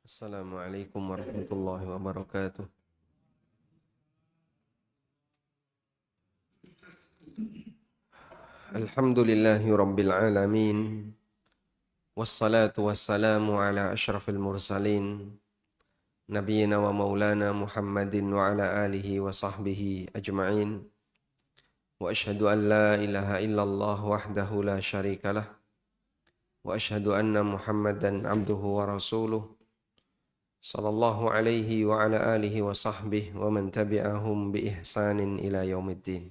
Assalamualaikum warahmatullahi wabarakatuh. Alhamdulillahi rabbil alamin. Wassalatu wassalamu ala ashrafil mursalin. Nabiyyina wa maulana Muhammadin wa ala alihi wa sahbihi ajma'in. Wa ashhadu an la ilaha illallah wahdahu la syarikalah. Wa ashhadu anna Muhammadan abduhu wa rasuluh. Sallallahu alaihi wa ala alihi wa sahbihi wa man tabi'ahum bi ihsanin ila yaumiddin.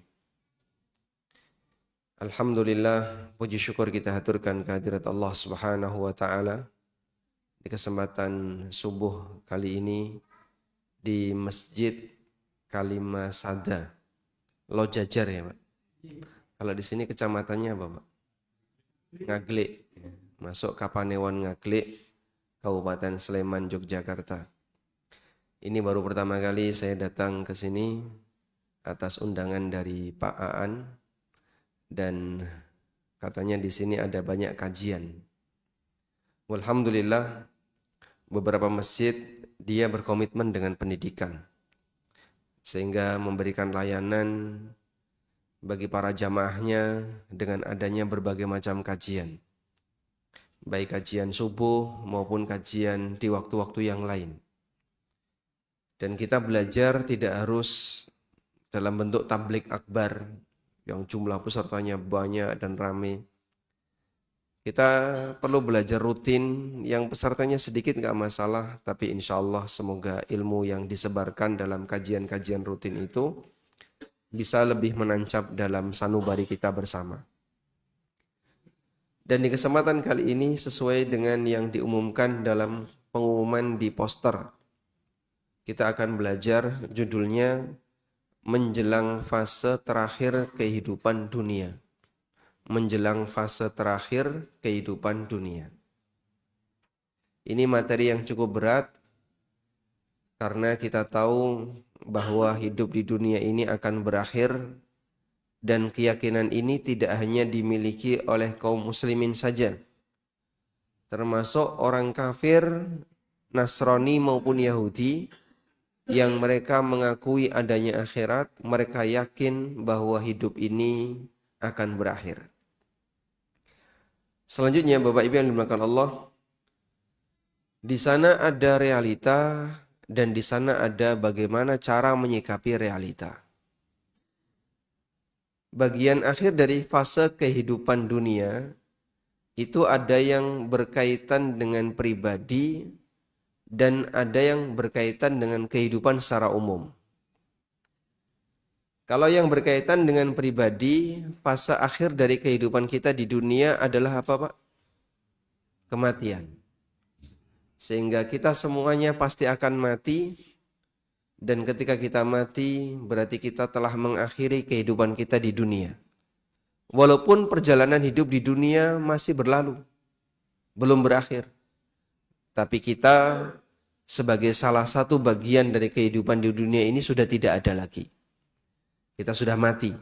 Alhamdulillah, puji syukur kita haturkan kehadirat Allah Subhanahu wa taala di kesempatan subuh kali ini di Masjid Kalimasada, Lojajar ya, Pak. Kalau di sini kecamatannya apa, Pak? Ngaglik. Masuk Kapanewon Ngaglik, Kabupaten Sleman, Yogyakarta. Ini baru pertama kali saya datang ke sini atas undangan dari Pak Aan. Dan katanya di sini ada banyak kajian. Alhamdulillah, beberapa masjid dia berkomitmen dengan pendidikan, sehingga memberikan layanan bagi para jamaahnya dengan adanya berbagai macam kajian, baik kajian subuh maupun kajian di waktu-waktu yang lain. Dan kita belajar tidak harus dalam bentuk tablik akbar yang jumlah pesertanya banyak dan ramai. Kita perlu belajar rutin, yang pesertanya sedikit nggak masalah, tapi insya Allah semoga ilmu yang disebarkan dalam kajian-kajian rutin itu bisa lebih menancap dalam sanubari kita bersama. Dan di kesempatan kali ini sesuai dengan yang diumumkan dalam pengumuman di poster, kita akan belajar judulnya Menjelang fase terakhir kehidupan dunia. Menjelang fase terakhir kehidupan dunia. Ini materi yang cukup berat karena kita tahu bahwa hidup di dunia ini akan berakhir, dan keyakinan ini tidak hanya dimiliki oleh kaum muslimin saja, termasuk orang kafir, Nasrani maupun Yahudi, yang mereka mengakui adanya akhirat. Mereka yakin bahwa hidup ini akan berakhir. Selanjutnya, Bapak Ibu yang dimuliakan Allah, di sana ada realita dan di sana ada bagaimana cara menyikapi realita. Bagian akhir dari fase kehidupan dunia itu ada yang berkaitan dengan pribadi dan ada yang berkaitan dengan kehidupan secara umum. Kalau yang berkaitan dengan pribadi, fase akhir dari kehidupan kita di dunia adalah apa, Pak? Kematian. Sehingga kita semuanya pasti akan mati, dan ketika kita mati berarti kita telah mengakhiri kehidupan kita di dunia. Walaupun perjalanan hidup di dunia masih berlalu, belum berakhir. Tapi kita sebagai salah satu bagian dari kehidupan di dunia ini sudah tidak ada lagi. Kita sudah mati.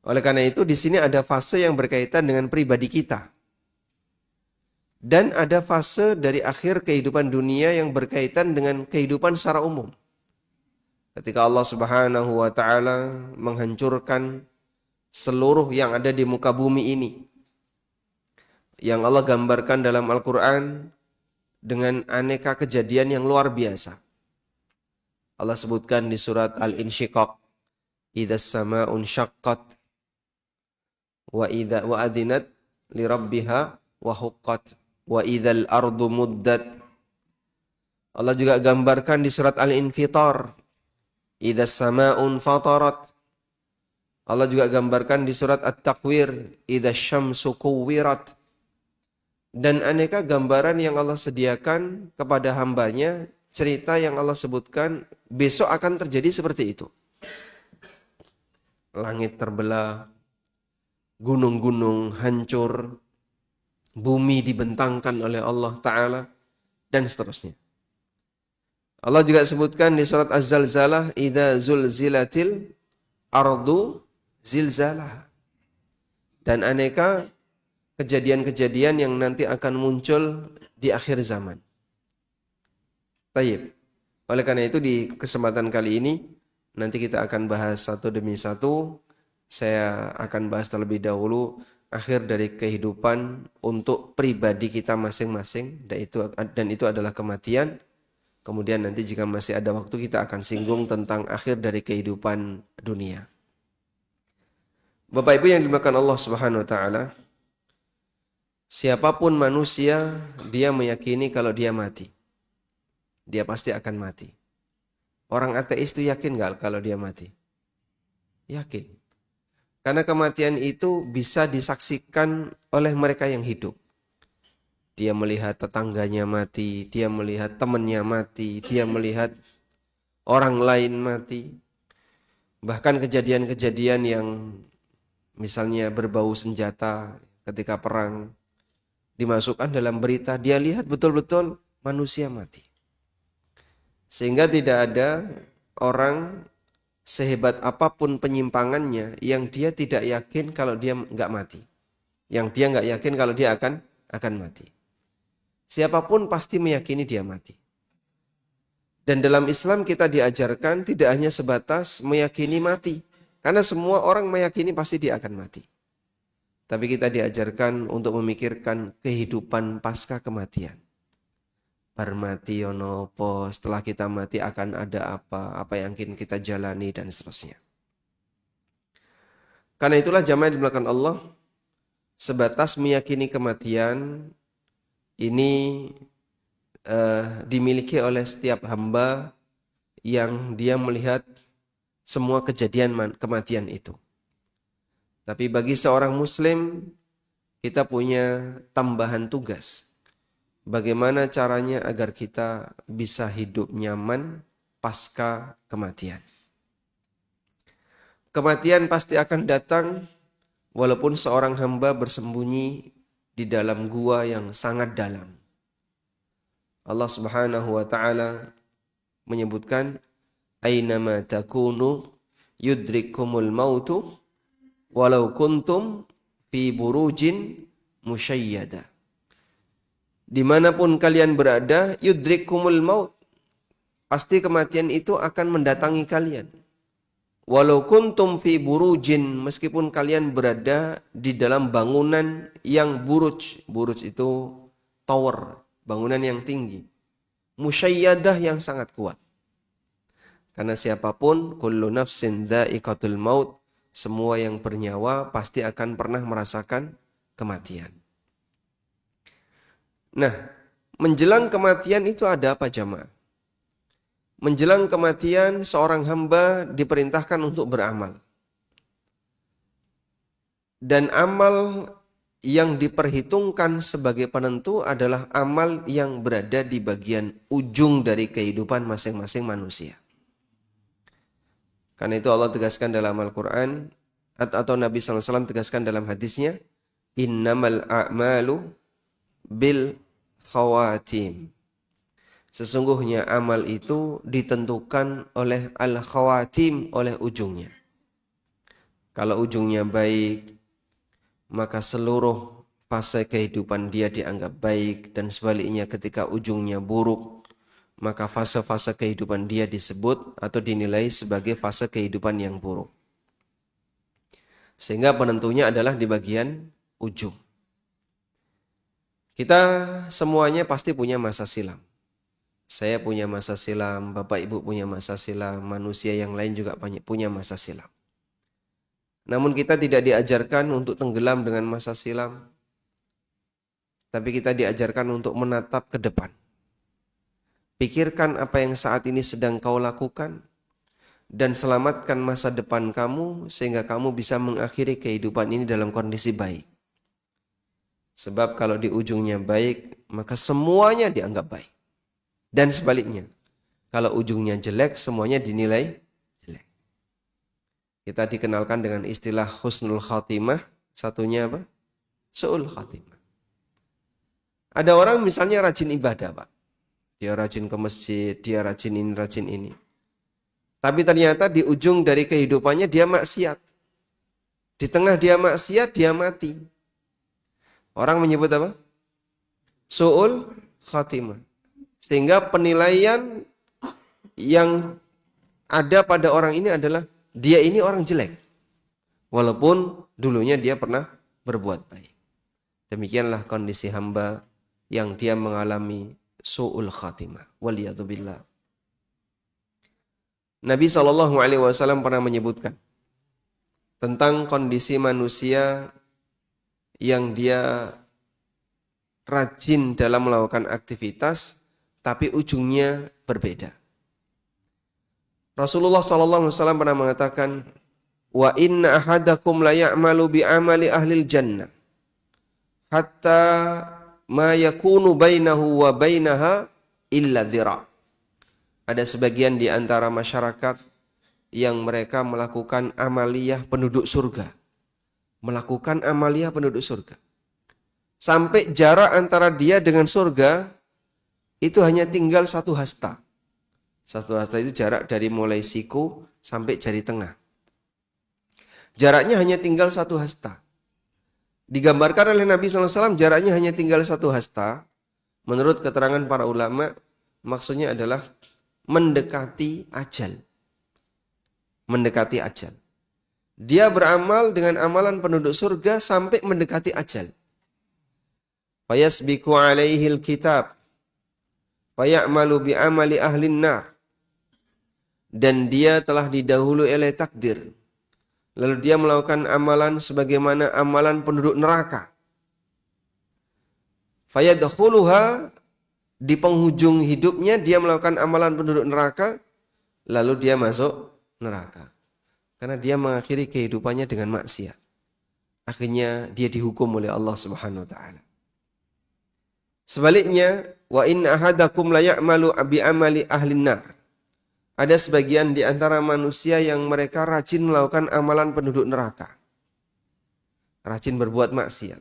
Oleh karena itu di sini ada fase yang berkaitan dengan pribadi kita. Dan ada fase dari akhir kehidupan dunia yang berkaitan dengan kehidupan secara umum. Ketika Allah Subhanahu wa taala menghancurkan seluruh yang ada di muka bumi ini, yang Allah gambarkan dalam Al-Quran dengan aneka kejadian yang luar biasa. Allah sebutkan di surat Al-Insyiqaq, "Idzas samaa'un syaqqat wa adzinat li rabbiha wa huqqat wa idzal ardu muddat." Allah juga gambarkan di surat Al-Infitar, "Idzas samaa'un fatarat." Allah juga gambarkan di surat At-Takwir, "Idzas syamsu kuwirat." Dan aneka gambaran yang Allah sediakan kepada hambanya, cerita yang Allah sebutkan besok akan terjadi seperti itu. Langit terbelah, gunung-gunung hancur, bumi dibentangkan oleh Allah Ta'ala, dan seterusnya. Allah juga sebutkan di surat Az-Zalzalah, "Idza zulzilatil ardu zilzalah." Dan aneka kejadian-kejadian yang nanti akan muncul di akhir zaman. Tayyib. Oleh karena itu di kesempatan kali ini nanti kita akan bahas satu demi satu. Saya akan bahas terlebih dahulu akhir dari kehidupan untuk pribadi kita masing-masing, dan itu adalah kematian. Kemudian nanti jika masih ada waktu kita akan singgung tentang akhir dari kehidupan dunia. Bapak Ibu yang dimuliakan Allah Subhanahu wa taala, siapapun manusia dia meyakini kalau dia mati. Dia pasti akan mati. Orang ateis itu yakin nggak kalau dia mati? Yakin. Karena kematian itu bisa disaksikan oleh mereka yang hidup. Dia melihat tetangganya mati, dia melihat temannya mati, dia melihat orang lain mati. Bahkan kejadian-kejadian yang misalnya berbau senjata ketika perang dimasukkan dalam berita, dia lihat betul-betul manusia mati. Sehingga tidak ada orang sehebat apapun penyimpangannya yang dia tidak yakin kalau dia nggak mati. Yang dia nggak yakin kalau dia akan mati. Siapapun pasti meyakini dia mati. Dan dalam Islam kita diajarkan tidak hanya sebatas meyakini mati. Karena semua orang meyakini pasti dia akan mati. Tapi kita diajarkan untuk memikirkan kehidupan pasca kematian. Mati ono apa, setelah kita mati akan ada apa yang akan kita jalani dan seterusnya. Karena itulah jamaah di belakang Allah, sebatas meyakini kematian ini dimiliki oleh setiap hamba yang dia melihat semua kejadian kematian itu. Tapi bagi seorang muslim kita punya tambahan tugas. Bagaimana caranya agar kita bisa hidup nyaman pasca kematian. Kematian pasti akan datang walaupun seorang hamba bersembunyi di dalam gua yang sangat dalam. Allah Subhanahu wa taala menyebutkan ainama takunu yudrikumul mautu walau kuntum fi burujin musyayyada. Dimanapun kalian berada, yudrikumul maut. Pasti kematian itu akan mendatangi kalian. Walau kuntum fi burujin, meskipun kalian berada di dalam bangunan yang buruj. Buruj itu tower, bangunan yang tinggi. Musyayyadah yang sangat kuat. Karena siapapun, kullu nafsin dha'iqatul maut, semua yang bernyawa pasti akan pernah merasakan kematian. Nah, menjelang kematian itu ada apa jamaah? Menjelang kematian seorang hamba diperintahkan untuk beramal. Dan amal yang diperhitungkan sebagai penentu adalah amal yang berada di bagian ujung dari kehidupan masing-masing manusia. Karena itu Allah tegaskan dalam Al-Quran, atau Nabi SAW tegaskan dalam hadisnya, innamal a'malu bil khawatim. Sesungguhnya amal itu ditentukan oleh al-khawatim, oleh ujungnya. Kalau ujungnya baik, maka seluruh fase kehidupan dia dianggap baik, dan sebaliknya ketika ujungnya buruk, maka fase-fase kehidupan dia disebut atau dinilai sebagai fase kehidupan yang buruk. Sehingga penentunya adalah di bagian ujung. Kita semuanya pasti punya masa silam. Saya punya masa silam, Bapak Ibu punya masa silam, manusia yang lain juga punya masa silam. Namun kita tidak diajarkan untuk tenggelam dengan masa silam, tapi kita diajarkan untuk menatap ke depan. Pikirkan apa yang saat ini sedang kau lakukan, dan selamatkan masa depan kamu sehingga kamu bisa mengakhiri kehidupan ini dalam kondisi baik. Sebab kalau di ujungnya baik, maka semuanya dianggap baik. Dan sebaliknya, kalau ujungnya jelek, semuanya dinilai jelek. Kita dikenalkan dengan istilah husnul khatimah, satunya apa? Su'ul khatimah. Ada orang misalnya rajin ibadah, Pak. Dia rajin ke masjid, dia rajin ini, rajin ini. Tapi ternyata di ujung dari kehidupannya dia maksiat. Di tengah dia maksiat, dia mati. Orang menyebut apa? Su'ul khatimah. Sehingga penilaian yang ada pada orang ini adalah dia ini orang jelek. Walaupun dulunya dia pernah berbuat baik. Demikianlah kondisi hamba yang dia mengalami su'ul khatimah. Waliyadzubillah. Nabi SAW pernah menyebutkan tentang kondisi manusia yang dia rajin dalam melakukan aktivitas, tapi ujungnya berbeda. Rasulullah SAW pernah mengatakan, wa inna ahadakum la ya'malu bi amali ahlil jannah hatta ma yakunu bainahu wa bainaha illa dhira'. Ada sebagian di antara masyarakat yang mereka melakukan amaliyah penduduk surga. Melakukan amaliyah penduduk surga. Sampai jarak antara dia dengan surga itu hanya tinggal 1 hasta. 1 hasta itu jarak dari mulai siku sampai jari tengah. Jaraknya hanya tinggal 1 hasta. Digambarkan oleh Nabi SAW jaraknya hanya tinggal 1 hasta. Menurut keterangan para ulama, maksudnya adalah mendekati ajal. Mendekati ajal. Dia beramal dengan amalan penduduk surga sampai mendekati ajal. Fayasbiku alaihil kitab. Faya'malu bi'amali ahlin nar. Dan dia telah didahului oleh takdir. Lalu dia melakukan amalan sebagaimana amalan penduduk neraka. Fayadkhuluha, di penghujung hidupnya dia melakukan amalan penduduk neraka, lalu dia masuk neraka. Karena dia mengakhiri kehidupannya dengan maksiat. Akhirnya dia dihukum oleh Allah Subhanahu wa taala. Sebaliknya, wa in ahadakum la ya'malu bi amali ahlin nar. Ada sebagian di antara manusia yang mereka rajin melakukan amalan penduduk neraka. Rajin berbuat maksiat.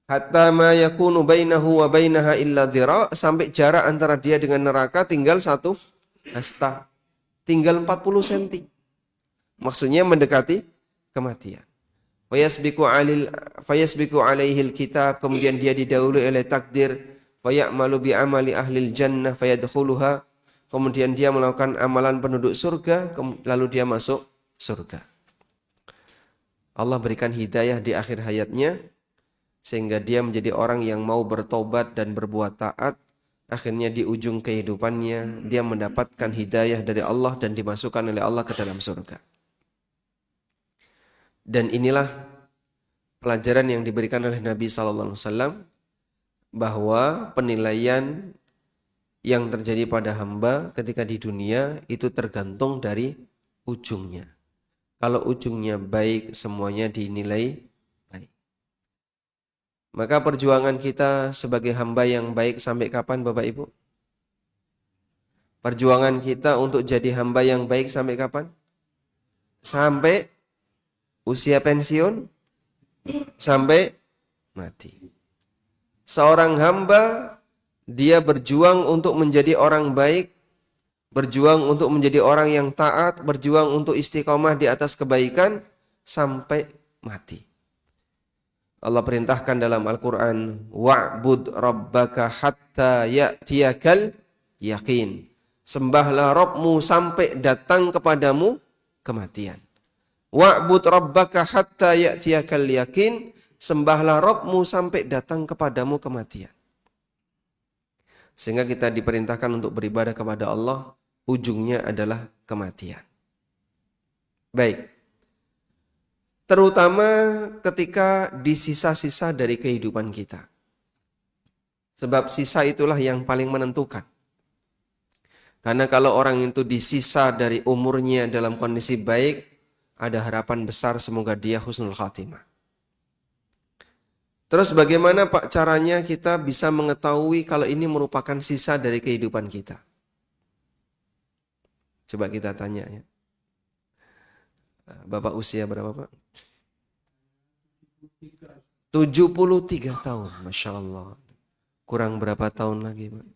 Hatta ma yakunu bainahu wa bainaha illa dhira', sampai jarak antara dia dengan neraka tinggal 1 hasta. Tinggal 40 cm. Maksudnya mendekati kematian. Fayasbiku alaihil kitab, kemudian dia didahului oleh takdir. Faya'malu bi amali ahlil jannah fayadkhuluha, kemudian dia melakukan amalan penduduk surga, lalu dia masuk surga. Allah berikan hidayah di akhir hayatnya, sehingga dia menjadi orang yang mau bertobat dan berbuat taat. Akhirnya di ujung kehidupannya, dia mendapatkan hidayah dari Allah dan dimasukkan oleh Allah ke dalam surga. Dan inilah pelajaran yang diberikan oleh Nabi SAW, bahwa penilaian yang terjadi pada hamba ketika di dunia itu tergantung dari ujungnya. Kalau ujungnya baik, semuanya dinilai baik. Maka perjuangan kita sebagai hamba yang baik sampai kapan, Bapak Ibu? Perjuangan kita untuk jadi hamba yang baik sampai kapan? Sampai usia pensiun, sampai mati. Seorang hamba, dia berjuang untuk menjadi orang baik, berjuang untuk menjadi orang yang taat, berjuang untuk istiqomah di atas kebaikan sampai mati. Allah perintahkan dalam Al-Quran, wa'bud rabbaka hatta ya'tiyakal yakin. Sembahlah Rabbmu sampai datang kepadamu kematian. Wa'bud rabbaka hatta ya'tiyakal yakin. Sembahlah Rabbmu sampai datang kepadamu kematian. Sehingga kita diperintahkan untuk beribadah kepada Allah, ujungnya adalah kematian. Baik. Terutama ketika di sisa-sisa dari kehidupan kita. Sebab sisa itulah yang paling menentukan. Karena kalau orang itu disisa dari umurnya dalam kondisi baik, ada harapan besar semoga dia husnul khatimah. Terus bagaimana Pak caranya kita bisa mengetahui kalau ini merupakan sisa dari kehidupan kita? Coba kita tanya ya. Bapak usia berapa Pak? 73 tahun, Masya Allah. Kurang berapa tahun lagi Pak?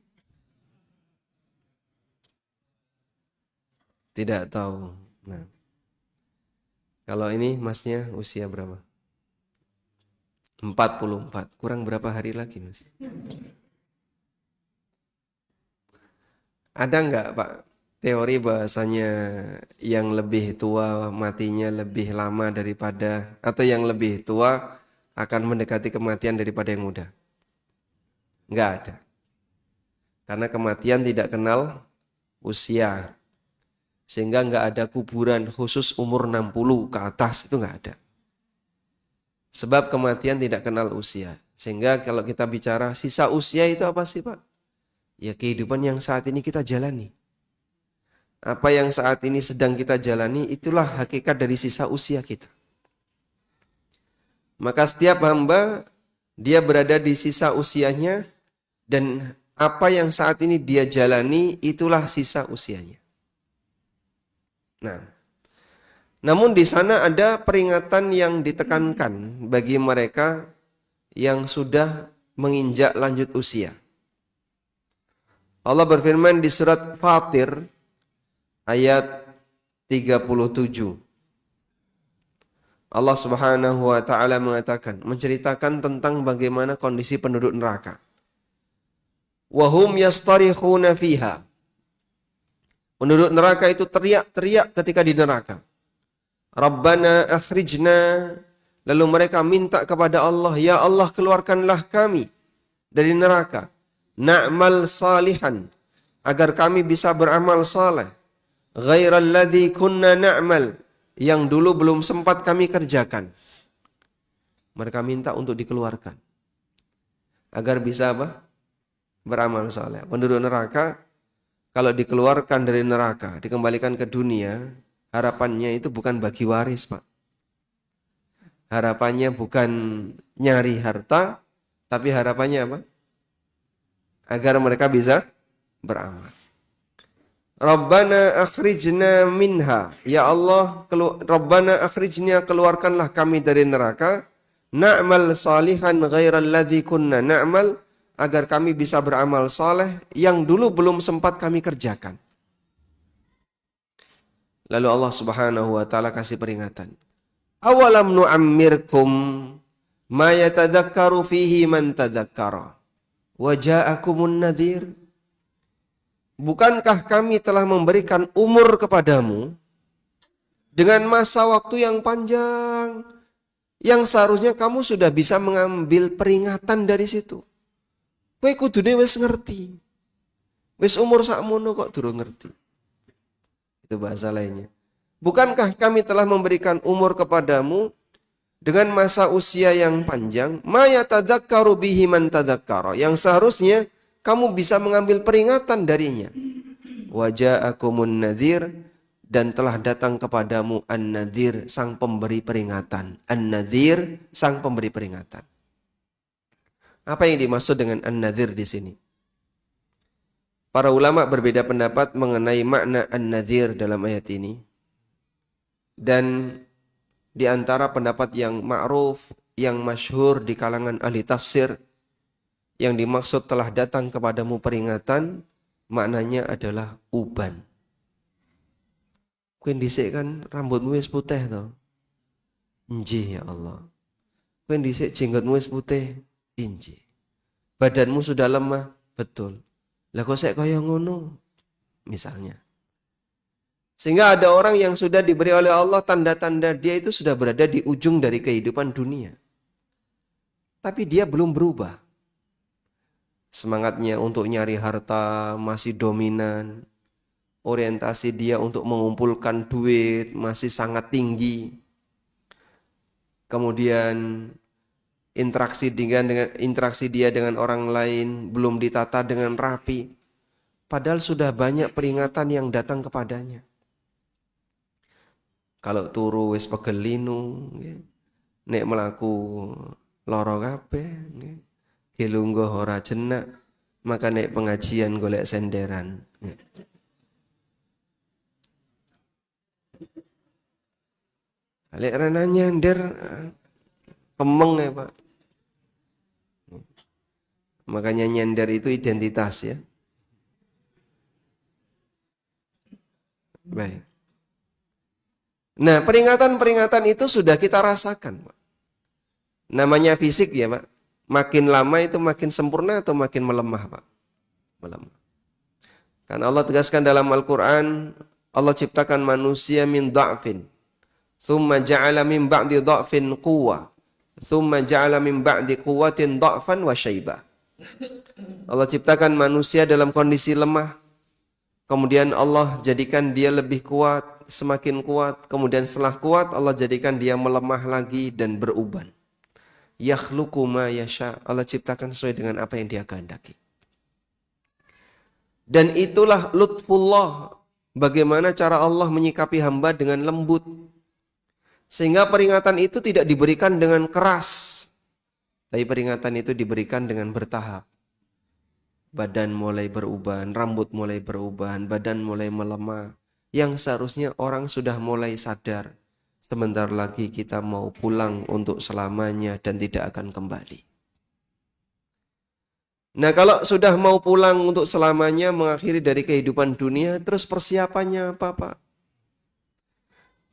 Tidak tahu. Nah, kalau ini masnya usia berapa? 44. Kurang berapa hari lagi Mas? Ada nggak Pak teori bahasanya yang lebih tua matinya lebih lama daripada atau yang lebih tua akan mendekati kematian daripada yang muda? Nggak ada. Karena kematian tidak kenal usia. Sehingga nggak ada kuburan khusus umur 60 ke atas, itu nggak ada. Sebab kematian tidak kenal usia. Sehingga kalau kita bicara sisa usia itu apa sih Pak? Ya kehidupan yang saat ini kita jalani. Apa yang saat ini sedang kita jalani itulah hakikat dari sisa usia kita. Maka setiap hamba dia berada di sisa usianya dan apa yang saat ini dia jalani itulah sisa usianya. Nah, namun di sana ada peringatan yang ditekankan bagi mereka yang sudah menginjak lanjut usia. Allah berfirman di surat Fatir ayat 37. Allah Subhanahu wa taala mengatakan, menceritakan tentang bagaimana kondisi penduduk neraka. Wa hum yastarikhuna fiha. Penduduk neraka itu teriak-teriak ketika di neraka. Rabbana akhrijna. Lalu mereka minta kepada Allah, ya Allah keluarkanlah kami dari neraka. Na'mal salihan. Agar kami bisa beramal saleh. Ghairal ladzi kunna na'mal. Yang dulu belum sempat kami kerjakan. Mereka minta untuk dikeluarkan. Agar bisa apa? Beramal saleh. Penduduk neraka kalau dikeluarkan dari neraka, dikembalikan ke dunia, harapannya itu bukan bagi waris, Pak. Harapannya bukan nyari harta, tapi harapannya apa? Agar mereka bisa beramal. Rabbana akhrijna minha. Ya Allah, Rabbana akhrijna, keluarkanlah kami dari neraka. Na'mal salihan ghairal ladzi kunna na'mal. Agar kami bisa beramal soleh yang dulu belum sempat kami kerjakan. Lalu Allah Subhanahu wa taala kasih peringatan. Awalam nu'ammirkum ma yatadzakkaru fihi man tadzakkara wa ja'akumun nadhir. Bukankah kami telah memberikan umur kepadamu dengan masa waktu yang panjang yang seharusnya kamu sudah bisa mengambil peringatan dari situ. Kowe kudune wis ngerti. Wis umur sakmono kok durung ngerti. Itu bahasa lainnya. Bukankah kami telah memberikan umur kepadamu dengan masa usia yang panjang, ma yatadzakkaru bihi man tadzakkara, yang seharusnya kamu bisa mengambil peringatan darinya. Wa ja'akumun nadhir, dan telah datang kepadamu an-nadhir, sang pemberi peringatan. An-nadhir, sang pemberi peringatan. Apa yang dimaksud dengan an-nadhir di sini? Para ulama berbeda pendapat mengenai makna an-nadhir dalam ayat ini. Dan di antara pendapat yang ma'ruf, yang masyhur di kalangan ahli tafsir, yang dimaksud telah datang kepadamu peringatan, maknanya adalah uban. Kowe dhisik kan rambutmu wis putih to. Nggih ya Allah. Kowe dhisik jenggotmu wis putih. Inji. Badanmu sudah lemah, betul. Lah kok sek kaya ngono? Misalnya. Sehingga ada orang yang sudah diberi oleh Allah tanda-tanda dia itu sudah berada di ujung dari kehidupan dunia. Tapi dia belum berubah. Semangatnya untuk nyari harta masih dominan. Orientasi dia untuk mengumpulkan duit masih sangat tinggi. Kemudian interaksi dia dengan orang lain belum ditata dengan rapi. Padahal sudah banyak peringatan yang datang kepadanya. Kalau turu wis pegel linu, nek melaku lara kabeh, gelungguh ora jenak, maka nek pengajian golek senderan. Lek rena nyender kemeng ya Pak. Makanya nyender itu identitas ya. Baik. Nah, peringatan-peringatan itu sudah kita rasakan, Pak. Namanya fisik ya, Pak. Makin lama itu makin sempurna atau makin melemah, Pak? Melemah. Karena Allah tegaskan dalam Al-Quran, Allah ciptakan manusia min da'fin, thumma ja'ala min ba'di da'fin quwwah, thumma ja'ala min ba'di quwwatin da'fan wa syaiba. Allah ciptakan manusia dalam kondisi lemah, kemudian Allah jadikan dia lebih kuat, semakin kuat, kemudian setelah kuat Allah jadikan dia melemah lagi dan beruban. Yakhluqu ma yasha, Allah ciptakan sesuai dengan apa yang dia kehendaki. Dan itulah lutfullah, bagaimana cara Allah menyikapi hamba dengan lembut. Sehingga peringatan itu tidak diberikan dengan keras, tapi peringatan itu diberikan dengan bertahap. Badan mulai beruban, rambut mulai beruban, badan mulai melemah. Yang seharusnya orang sudah mulai sadar, sebentar lagi kita mau pulang untuk selamanya dan tidak akan kembali. Nah, kalau sudah mau pulang untuk selamanya, mengakhiri dari kehidupan dunia, terus persiapannya apa, Pak?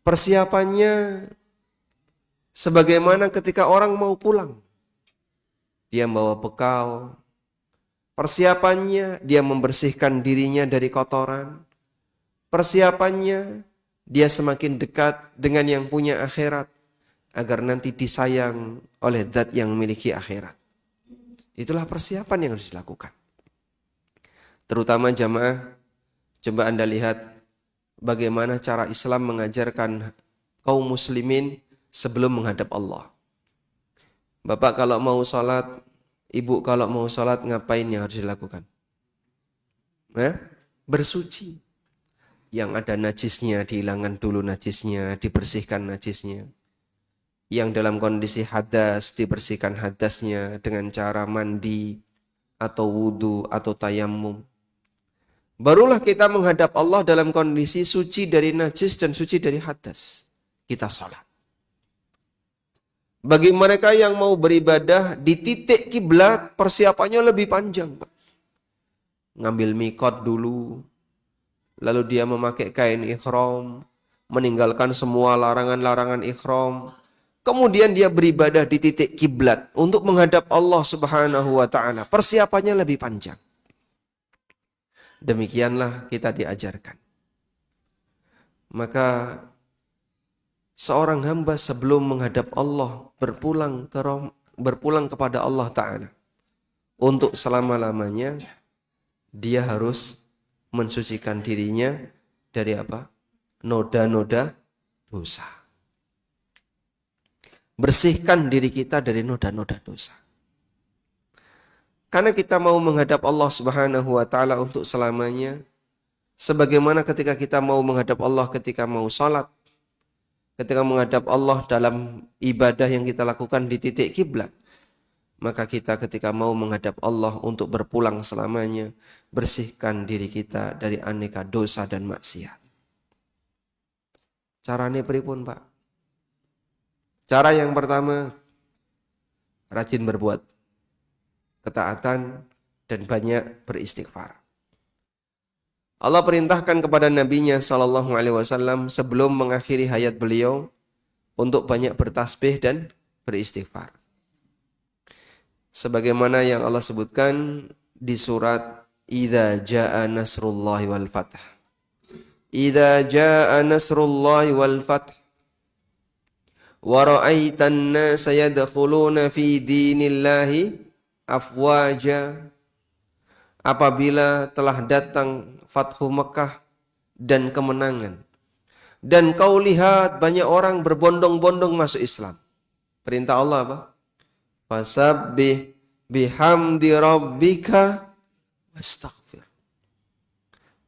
Persiapannya sebagaimana ketika orang mau pulang. Dia membawa bekal. Persiapannya dia membersihkan dirinya dari kotoran. Persiapannya dia semakin dekat dengan yang punya akhirat, agar nanti disayang oleh zat yang memiliki akhirat. Itulah persiapan yang harus dilakukan. Terutama jamaah, coba Anda lihat bagaimana cara Islam mengajarkan kaum muslimin sebelum menghadap Allah. Bapak kalau mau sholat, ibu kalau mau sholat, ngapain yang harus dilakukan? Bersuci. Yang ada najisnya, dihilangkan dulu najisnya, dibersihkan najisnya. Yang dalam kondisi hadas, dibersihkan hadasnya dengan cara mandi atau wudu atau tayamum. Barulah kita menghadap Allah dalam kondisi suci dari najis dan suci dari hadas. Kita sholat. Bagi mereka yang mau beribadah di titik kiblat, persiapannya lebih panjang. Ngambil mikot dulu, lalu dia memakai kain ihram, meninggalkan semua larangan-larangan ihram. Kemudian dia beribadah di titik kiblat untuk menghadap Allah Subhanahu wa taala. Persiapannya lebih panjang. Demikianlah kita diajarkan. Maka seorang hamba sebelum menghadap Allah berpulang kepada Allah taala untuk selama-lamanya, dia harus mensucikan dirinya dari apa? Noda-noda dosa. Bersihkan diri kita dari noda-noda dosa. Karena kita mau menghadap Allah Subhanahu wa taala untuk selamanya, sebagaimana ketika kita mau menghadap Allah ketika mau salat, ketika menghadap Allah dalam ibadah yang kita lakukan di titik kiblat, maka kita ketika mau menghadap Allah untuk berpulang selamanya, bersihkan diri kita dari aneka dosa dan maksiat. Caranya pripun, Pak? Cara yang pertama, rajin berbuat ketaatan dan banyak beristighfar. Allah perintahkan kepada Nabi-Nya SAW sebelum mengakhiri hayat beliau untuk banyak bertasbih dan beristighfar. Sebagaimana yang Allah sebutkan di surat Idza jaa nasrullahi wal fath. Idza jaa nasrullahi wal fath wa ra'aitan nasa yadkhuluna fi dinillahi afwaja. Apabila telah datang Fathu Mekah dan kemenangan, dan kau lihat banyak orang berbondong-bondong masuk Islam. Perintah Allah apa? Fasabbih bihamdi rabbika wastaghfir.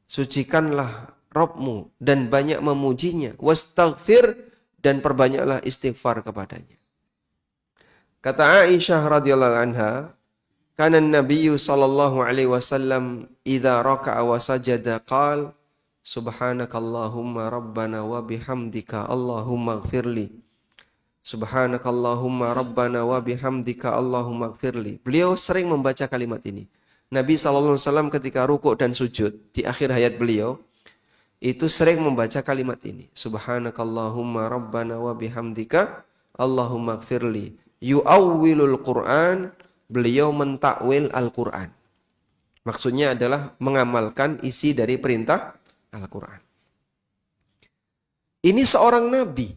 Sucikanlah Rabbmu dan banyak memujinya. Wastaghfir, dan perbanyaklah istighfar kepadanya. Kata Aisyah radhiyallahu anha, kana Nabi sallallahu alaihi wasallam idza raka'a wa sajada qala subhanakallahumma rabbana wa bihamdika allahumma ighfirli. Subhanakallahumma rabbana wa bihamdika allahumma ighfirli. Beliau sering membaca kalimat ini. Nabi sallallahu alaihi wasallam ketika rukuk dan sujud di akhir hayat beliau itu sering membaca kalimat ini. Subhanakallahumma rabbana wa bihamdika allahumma ighfirli. Yu'awwilul Qur'an, beliau mentakwil Al-Quran. Maksudnya adalah mengamalkan isi dari perintah Al-Quran. Ini seorang nabi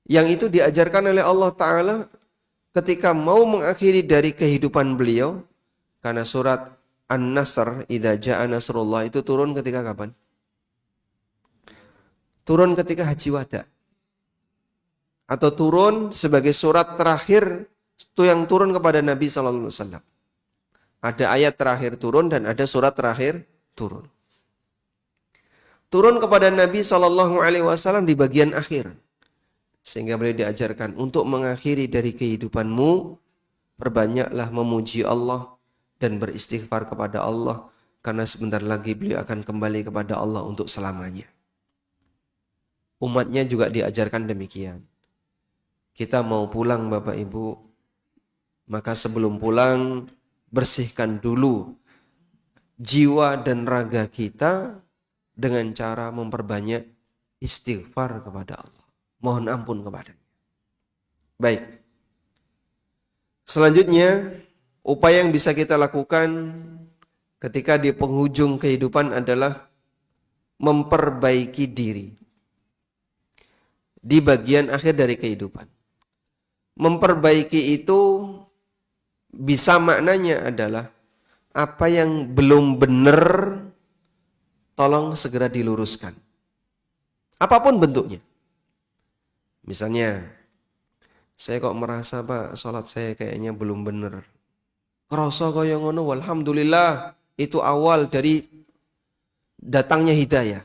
yang itu diajarkan oleh Allah Ta'ala ketika mau mengakhiri dari kehidupan beliau, karena surat An-Nasr, idza jaa nasrullah, itu turun ketika kapan? Turun ketika Haji Wada. Atau turun sebagai surat terakhir itu yang turun kepada Nabi sallallahu alaihi wasallam. Ada ayat terakhir turun dan ada surat terakhir turun. Turun kepada Nabi sallallahu alaihi wasallam di bagian akhir. Sehingga beliau diajarkan untuk mengakhiri dari kehidupanmu, perbanyaklah memuji Allah dan beristighfar kepada Allah, karena sebentar lagi beliau akan kembali kepada Allah untuk selamanya. Umatnya juga diajarkan demikian. Kita mau pulang Bapak Ibu, maka sebelum pulang bersihkan dulu jiwa dan raga kita dengan cara memperbanyak istighfar kepada Allah. Mohon ampun kepadanya. Baik. Selanjutnya, upaya yang bisa kita lakukan ketika di penghujung kehidupan adalah memperbaiki diri di bagian akhir dari kehidupan. Memperbaiki itu bisa maknanya adalah apa yang belum benar, tolong segera diluruskan. Apapun bentuknya. Misalnya, saya kok merasa Pak, sholat saya kayaknya belum benar. Kerasa kaya ngono, alhamdulillah, itu awal dari datangnya hidayah.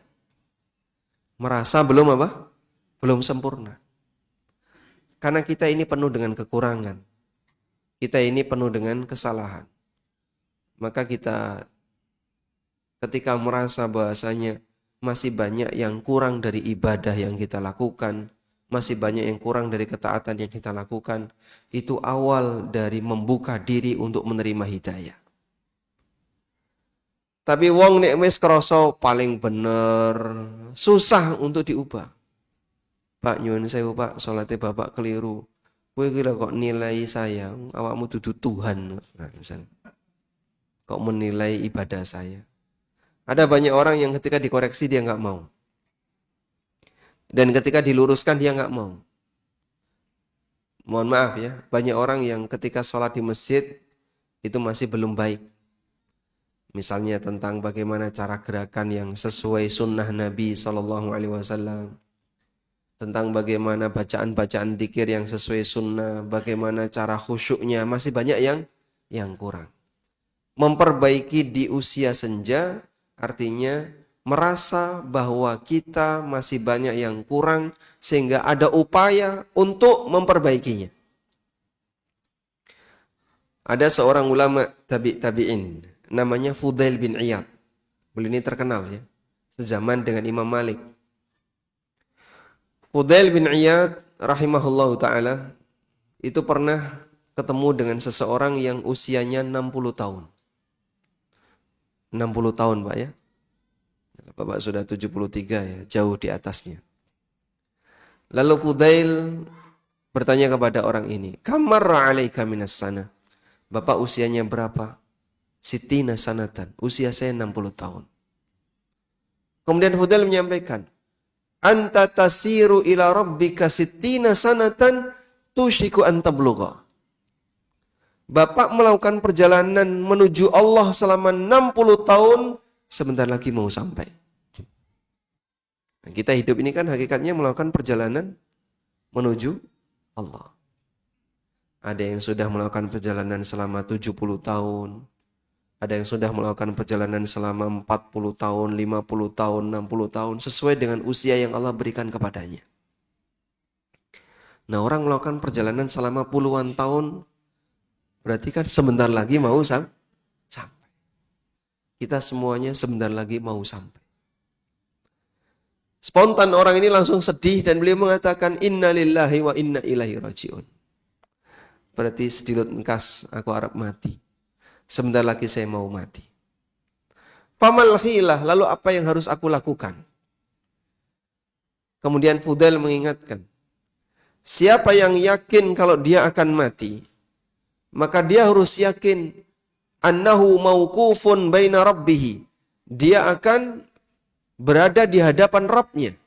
Merasa belum apa? Belum sempurna. Karena kita ini penuh dengan kekurangan. Kita ini penuh dengan kesalahan. Maka kita ketika merasa bahasanya masih banyak yang kurang dari ibadah yang kita lakukan, masih banyak yang kurang dari ketaatan yang kita lakukan, itu awal dari membuka diri untuk menerima hidayah. Tapi wong nek wis krasa paling bener, susah untuk diubah. Pak nyuwun sewu Pak, salate Bapak keliru. Kowe kira kok nilai saya, awakmu dudu Tuhan. Nah, misalnya. Kok menilai ibadah saya. Ada banyak orang yang ketika dikoreksi dia nggak mau. Dan ketika diluruskan dia nggak mau. Mohon maaf ya, banyak orang yang ketika sholat di masjid itu masih belum baik. Misalnya tentang bagaimana cara gerakan yang sesuai sunnah Nabi SAW. Tentang bagaimana bacaan-bacaan dzikir yang sesuai sunnah, bagaimana cara khusyuknya, masih banyak yang kurang. Memperbaiki di usia senja artinya merasa bahwa kita masih banyak yang kurang sehingga ada upaya untuk memperbaikinya. Ada seorang ulama tabi'in namanya Fudail bin Iyad. Beliau ini terkenal ya, sezaman dengan Imam Malik. Fudail bin Iyad rahimahullahu ta'ala itu pernah ketemu dengan seseorang yang usianya 60 tahun. 60 tahun Pak ya. Bapak sudah 73 ya, jauh di atasnya. Lalu Fudail bertanya kepada orang ini, "Kamarra 'alaika minas sana?" Bapak usianya berapa? Sitina sanatan. Usia saya 60 tahun. Kemudian Fudail menyampaikan, "Anta tasiru ila rabbika sittina sanatan tushiku an tablugha." Bapak melakukan perjalanan menuju Allah selama 60 tahun, sebentar lagi mau sampai. Nah, kita hidup ini kan hakikatnya melakukan perjalanan menuju Allah. Ada yang sudah melakukan perjalanan selama 70 tahun. Ada yang sudah melakukan perjalanan selama 40 tahun, 50 tahun, 60 tahun. Sesuai dengan usia yang Allah berikan kepadanya. Nah, orang melakukan perjalanan selama puluhan tahun, berarti kan sebentar lagi mau sampai. Kita semuanya sebentar lagi mau sampai. Spontan orang ini langsung sedih dan beliau mengatakan, "Inna lillahi wa inna ilaihi raji'un." Berarti sedilut engkas aku harap mati. Sebentar lagi saya mau mati. Famal khilah, lalu apa yang harus aku lakukan? Kemudian Fudail mengingatkan, siapa yang yakin kalau dia akan mati, maka dia harus yakin annahu mauqufun baina rabbih. Dia akan berada di hadapan Rabbnya.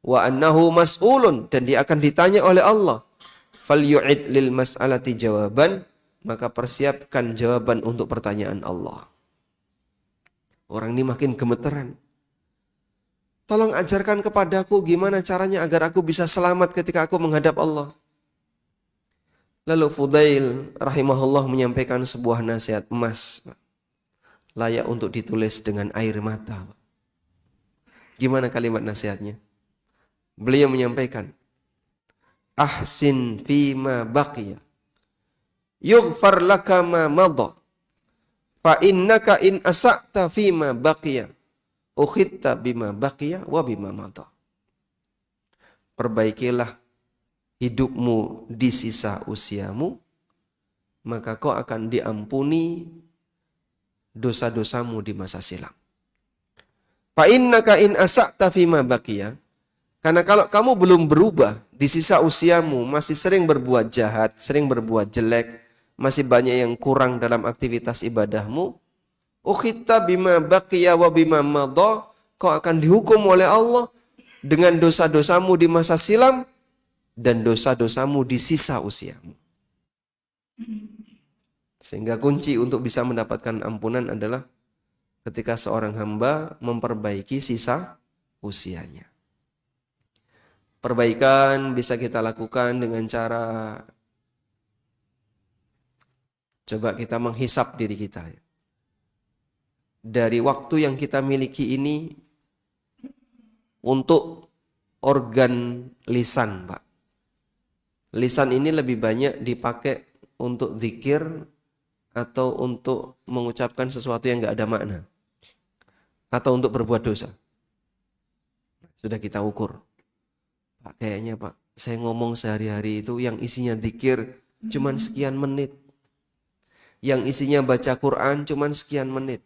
Wa annahu mas'ulun, dan dia akan ditanya oleh Allah. Falyu'id lil mas'alati jawaban, maka persiapkan jawaban untuk pertanyaan Allah. Orang ini makin gemeteran. Tolong ajarkan kepadaku gimana caranya agar aku bisa selamat ketika aku menghadap Allah. Lalu Fudail rahimahullah menyampaikan sebuah nasihat emas, layak untuk ditulis dengan air mata. Gimana kalimat nasihatnya? Beliau menyampaikan, ahsin fima baqiya yughfar laka ma madha fa innaka in asa'ta fima baqiya ukhitta bima baqiya wa bima madha. Perbaikilah hidupmu di sisa usiamu, maka kau akan diampuni dosa-dosamu di masa silam. Fa innaka in asa'ta fima baqiya, karena kalau kamu belum berubah di sisa usiamu, masih sering berbuat jahat, sering berbuat jelek, masih banyak yang kurang dalam aktivitas ibadahmu, ukhitta bima baqiya wa bima madha, kau akan dihukum oleh Allah dengan dosa-dosamu di masa silam dan dosa-dosamu di sisa usiamu. Sehingga kunci untuk bisa mendapatkan ampunan adalah ketika seorang hamba memperbaiki sisa usianya. Perbaikan bisa kita lakukan dengan cara coba kita menghisap diri kita. Dari waktu yang kita miliki ini untuk organ lisan, Pak. Lisan ini lebih banyak dipakai untuk zikir atau untuk mengucapkan sesuatu yang enggak ada makna. Atau untuk berbuat dosa. Sudah kita ukur. Pak, kayaknya Pak, saya ngomong sehari-hari itu yang isinya zikir cuman sekian menit. Yang isinya baca Quran cuman sekian menit.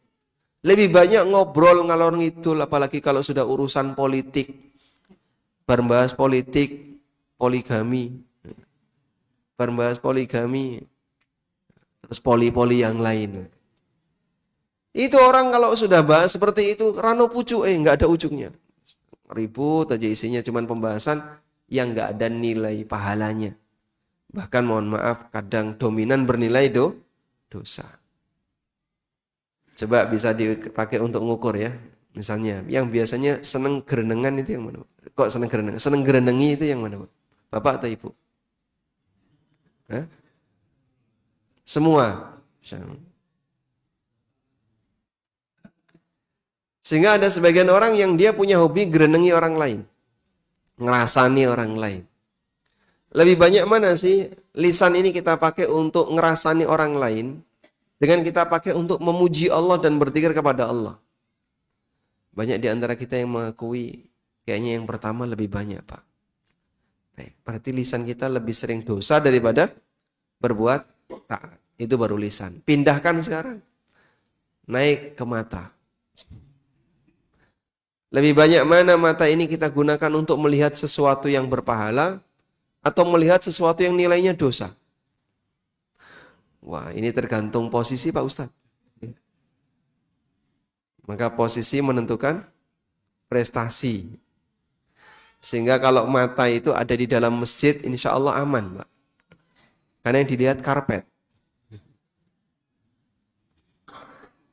Lebih banyak ngobrol ngalor ngidul, apalagi kalau sudah urusan politik. Bahas politik, poligami. Bahas poligami, terus poli-poli yang lain. Itu orang kalau sudah bahas seperti itu, rano pucuk, nggak ada ujungnya. Ribut aja isinya, cuman pembahasan yang nggak ada nilai pahalanya. Bahkan mohon maaf, kadang dominan bernilai dosa. Coba bisa dipakai untuk ngukur ya. Misalnya, yang biasanya seneng gerenengan itu yang mana? Kok seneng gerenengan? Seneng gerenengi itu yang mana, Pak? Bapak atau Ibu? Hah? Semua. Sehingga ada sebagian orang yang dia punya hobi gerenengi orang lain. Ngerasani orang lain. Lebih banyak mana sih lisan ini kita pakai untuk ngerasani orang lain dengan kita pakai untuk memuji Allah dan berzikir kepada Allah? Banyak di antara kita yang mengakui kayaknya yang pertama lebih banyak, Pak. Baik, berarti lisan kita lebih sering dosa daripada berbuat taat. Itu baru lisan. Pindahkan sekarang. Naik ke mata. Lebih banyak mana mata ini kita gunakan untuk melihat sesuatu yang berpahala atau melihat sesuatu yang nilainya dosa? Wah, ini tergantung posisi Pak Ustadz. Maka posisi menentukan prestasi. Sehingga kalau mata itu ada di dalam masjid, insya Allah aman, Pak. Karena yang dilihat karpet.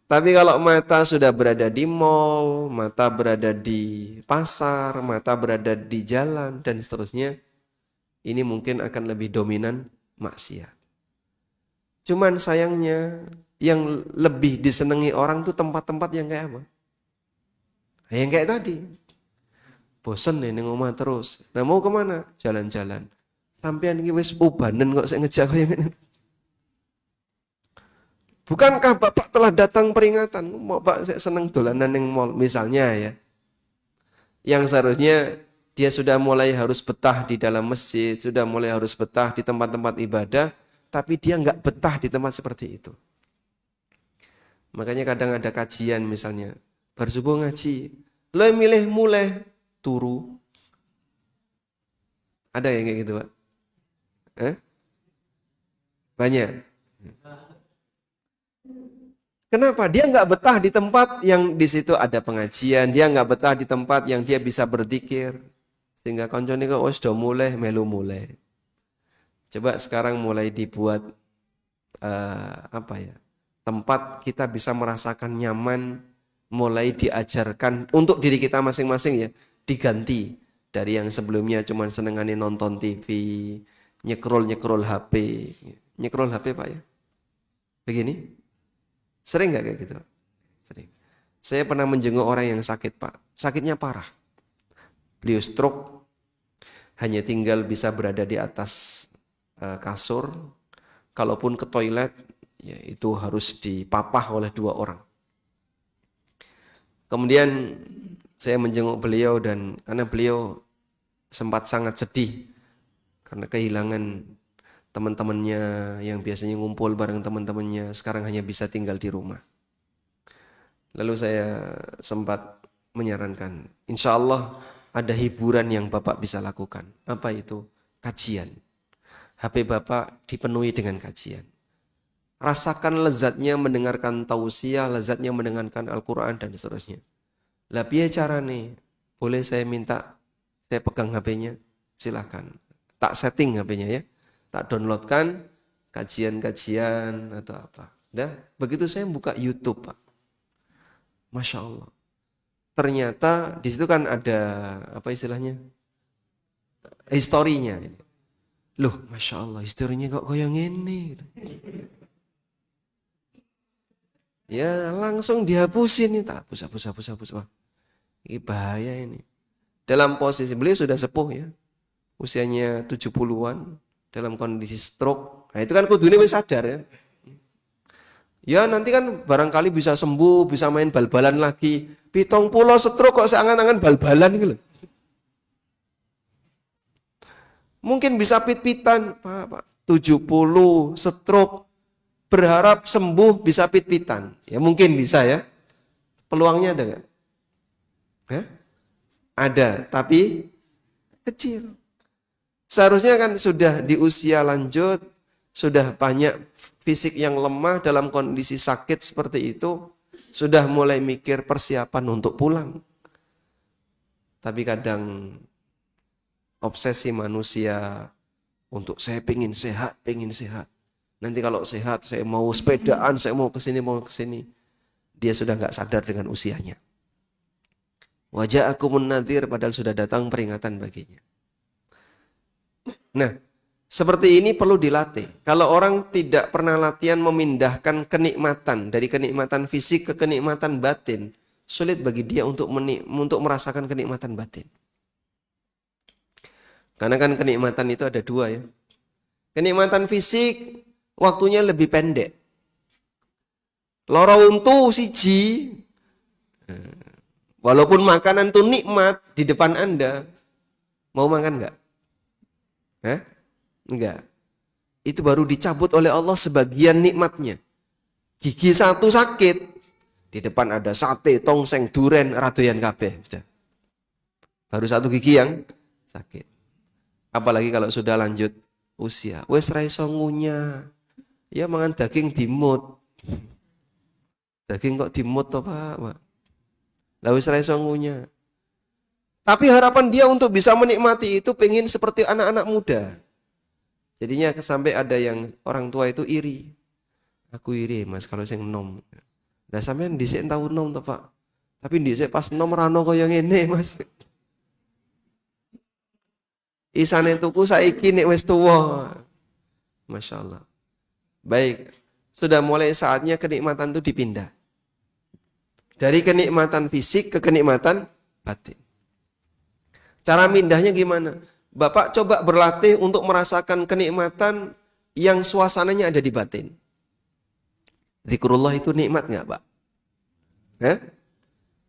Tapi kalau mata sudah berada di mall, mata berada di pasar, mata berada di jalan, dan seterusnya, ini mungkin akan lebih dominan maksiat. Cuman sayangnya, yang lebih disenangi orang tuh tempat-tempat yang kayak apa? Yang kayak tadi. Bosen nih ngomong terus. Nah mau kemana? Jalan-jalan. Sampean iki wis ubanen kok saya ngejak koyo ngene. Bukankah Bapak telah datang peringatan? Bapak saya seneng dolanan ning mall misalnya ya. Yang seharusnya dia sudah mulai harus betah di dalam masjid, sudah mulai harus betah di tempat-tempat ibadah, tapi dia nggak betah di tempat seperti itu. Makanya kadang ada kajian misalnya, bersubuh ngaji, lo milih mulai turu. Ada yang kayak gitu, Pak? Banyak. Kenapa? Dia nggak betah di tempat yang di situ ada pengajian, dia nggak betah di tempat yang dia bisa berzikir. Sehingga koncone kok wis do mulai melu mulai. Coba sekarang mulai dibuat apa ya? Tempat kita bisa merasakan nyaman, mulai diajarkan untuk diri kita masing-masing ya, diganti dari yang sebelumnya cuma senengane nonton TV, nyekrol HP. Nyekrol HP Pak ya? Begini? Sering nggak kayak gitu? Sering. Saya pernah menjenguk orang yang sakit Pak. Sakitnya parah. Beliau stroke, hanya tinggal bisa berada di atas kasur. Kalaupun ke toilet, ya itu harus dipapah oleh 2 orang. Kemudian saya menjenguk beliau dan karena beliau sempat sangat sedih karena kehilangan teman-temannya yang biasanya ngumpul bareng teman-temannya sekarang hanya bisa tinggal di rumah. Lalu saya sempat menyarankan, insya Allah ada hiburan yang Bapak bisa lakukan. Apa itu? Kajian. HP Bapak dipenuhi dengan kajian. Rasakan lezatnya mendengarkan tausiah, lezatnya mendengarkan Al-Quran dan seterusnya. Lah piye carane? Boleh saya minta saya pegang HP-nya? Silakan. Tak setting HP-nya ya. Tak downloadkan kajian-kajian atau apa. Dah, begitu saya buka YouTube, Pak. Masya Allah. Ternyata di situ kan ada apa istilahnya? Historinya. Loh, Masya Allah, historinya kok kayak gini. Ya langsung dihapusin nih, tak hapus. Wah, ini bahaya ini. Dalam posisi beliau sudah sepuh ya, usianya 70-an, dalam kondisi stroke. Nah itu kan kudune wis sadar ya. Ya nanti kan barangkali bisa sembuh, bisa main bal-balan lagi. 70 stroke kok seangan-angan bal-balan gitu loh. Mungkin bisa pit-pitan, Pak. 70 stroke, berharap sembuh bisa pit-pitan. Ya mungkin bisa ya. Peluangnya ada nggak? Ada, tapi kecil. Seharusnya kan sudah di usia lanjut, sudah banyak fisik yang lemah dalam kondisi sakit seperti itu, sudah mulai mikir persiapan untuk pulang. Tapi kadang obsesi manusia untuk saya pengen sehat. Nanti kalau sehat saya mau sepedaan, saya mau kesini. Dia sudah nggak sadar dengan usianya. Wajah aku munadzir padahal sudah datang peringatan baginya. Nah, seperti ini perlu dilatih. Kalau orang tidak pernah latihan memindahkan kenikmatan dari kenikmatan fisik ke kenikmatan batin, sulit bagi dia untuk merasakan kenikmatan batin. Karena kan kenikmatan itu ada 2 ya. Kenikmatan fisik waktunya lebih pendek. Loro untu siji, walaupun makanan itu nikmat di depan Anda, mau makan enggak? Enggak. Itu baru dicabut oleh Allah sebagian nikmatnya. Gigi 1 sakit, di depan ada sate, tongseng, duren, radoyan kabeh. Baru 1 gigi yang sakit. Apalagi kalau sudah lanjut usia. Wes ra iso ngunyah. Ya mangan daging dimut. Daging kok dimut toh, Pak? Lah wes ra iso ngunyah. Tapi harapan dia untuk bisa menikmati itu pengen seperti anak-anak muda. Jadinya sampai ada yang orang tua itu iri. Aku iri Mas kalau sing enom. Lah sampean dhisik tau enom toh, Pak. Tapi dhisik pas enom ra ono kaya ngene, Mas. Isane tuku saiki nek wis tuwa. Masya Allah. Baik, sudah mulai saatnya kenikmatan itu dipindah. Dari kenikmatan fisik ke kenikmatan batin. Cara mindahnya gimana? Bapak coba berlatih untuk merasakan kenikmatan yang suasananya ada di batin. Zikrullah itu nikmat nggak, Pak?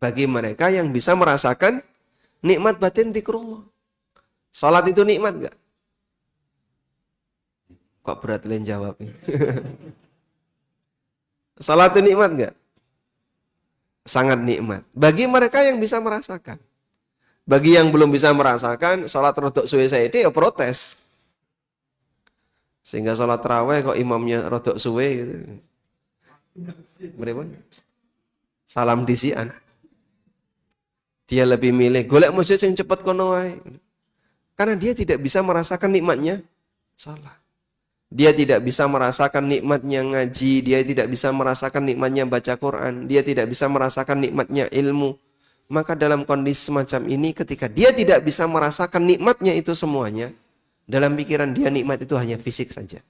Bagi mereka yang bisa merasakan nikmat batin zikrullah. Salat itu nikmat nggak? Kok berat kalian jawab? Salat itu nikmat nggak? Sangat nikmat. Bagi mereka yang bisa merasakan. Bagi yang belum bisa merasakan, salat rodok suwe saiki ya protes. Sehingga salat tarawih kok imamnya rodok suwe gitu. Berapa? Salam disian. Dia lebih milih golek masjid yang cepat kono wae. Karena dia tidak bisa merasakan nikmatnya salat. Dia tidak bisa merasakan nikmatnya ngaji, dia tidak bisa merasakan nikmatnya baca Quran, dia tidak bisa merasakan nikmatnya ilmu. Maka dalam kondisi semacam ini ketika dia tidak bisa merasakan nikmatnya itu semuanya, dalam pikiran dia nikmat itu hanya fisik saja.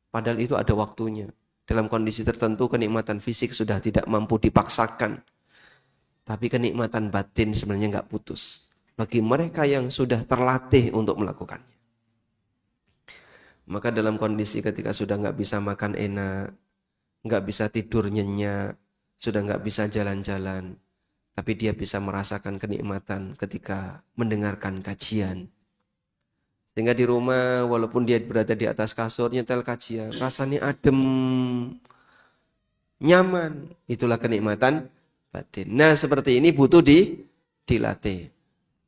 Padahal itu ada waktunya. Dalam kondisi tertentu kenikmatan fisik sudah tidak mampu dipaksakan. Tapi kenikmatan batin sebenarnya nggak putus. Bagi mereka yang sudah terlatih untuk melakukannya. Maka dalam kondisi ketika sudah nggak bisa makan enak, nggak bisa tidur nyenyak, sudah nggak bisa jalan-jalan, tapi dia bisa merasakan kenikmatan ketika mendengarkan kajian. Sehingga di rumah walaupun dia berada di atas kasur nyetel kajian, rasanya adem, nyaman. Itulah kenikmatan batin. Nah, seperti ini butuh dilatih.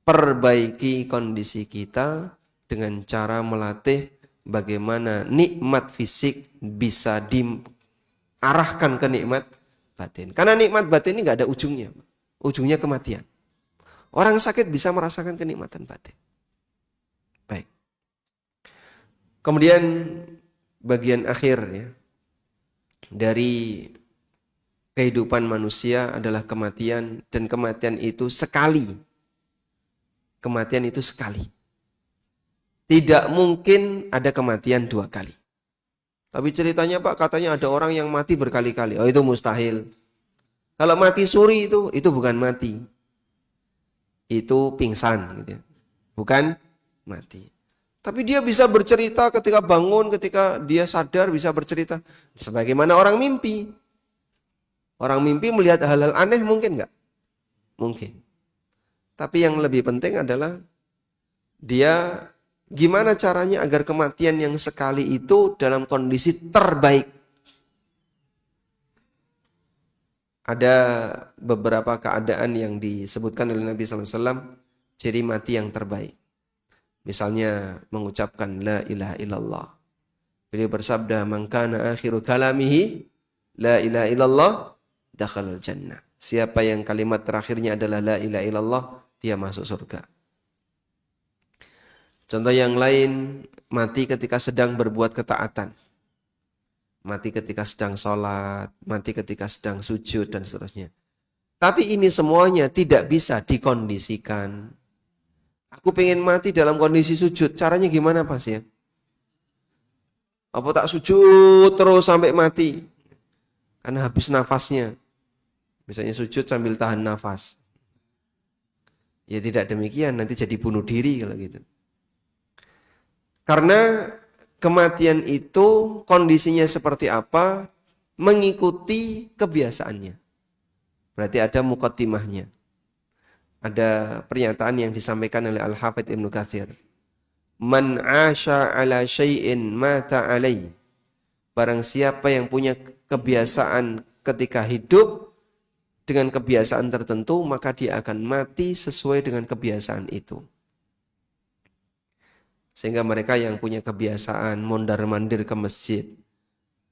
Perbaiki kondisi kita dengan cara melatih bagaimana nikmat fisik bisa diarahkan ke nikmat batin. Karena nikmat batin ini nggak ada ujungnya. Ujungnya kematian. Orang sakit bisa merasakan kenikmatan batin. Baik. Kemudian bagian akhir ya, dari kehidupan manusia adalah kematian. Dan kematian itu sekali. Kematian itu sekali. Tidak mungkin ada kematian 2 kali. Tapi ceritanya Pak, katanya ada orang yang mati berkali-kali. Oh, itu mustahil. Kalau mati suri itu bukan mati. Itu pingsan gitu ya. Bukan mati. Tapi dia bisa bercerita ketika bangun, ketika dia sadar bisa bercerita. Sebagaimana orang mimpi. Orang mimpi melihat hal-hal aneh mungkin nggak? Mungkin. Tapi yang lebih penting adalah dia gimana caranya agar kematian yang sekali itu dalam kondisi terbaik. Ada beberapa keadaan yang disebutkan oleh Nabi SAW, ciri mati yang terbaik. Misalnya mengucapkan la ilaha illallah. Beliau bersabda, "Man kana akhiru kalamihi la ilaha illallah dakhalal jannah." Siapa yang kalimat terakhirnya adalah la ilaha illallah, dia masuk surga. Contoh yang lain, mati ketika sedang berbuat ketaatan. Mati ketika sedang sholat, mati ketika sedang sujud, dan seterusnya. Tapi ini semuanya tidak bisa dikondisikan. Aku pengen mati dalam kondisi sujud, caranya gimana Pas ya? Apa tak sujud terus sampai mati? Karena habis nafasnya. Misalnya sujud sambil tahan nafas. Ya tidak demikian, nanti jadi bunuh diri kalau gitu. Karena kematian itu kondisinya seperti apa mengikuti kebiasaannya. Berarti ada muqaddimahnya. Ada pernyataan yang disampaikan oleh Al-Hafidz Ibnu Katsir. Man 'asha 'ala syai'in mata 'alai. Barang siapa yang punya kebiasaan ketika hidup dengan kebiasaan tertentu, maka dia akan mati sesuai dengan kebiasaan itu. Sehingga mereka yang punya kebiasaan mondar-mandir ke masjid,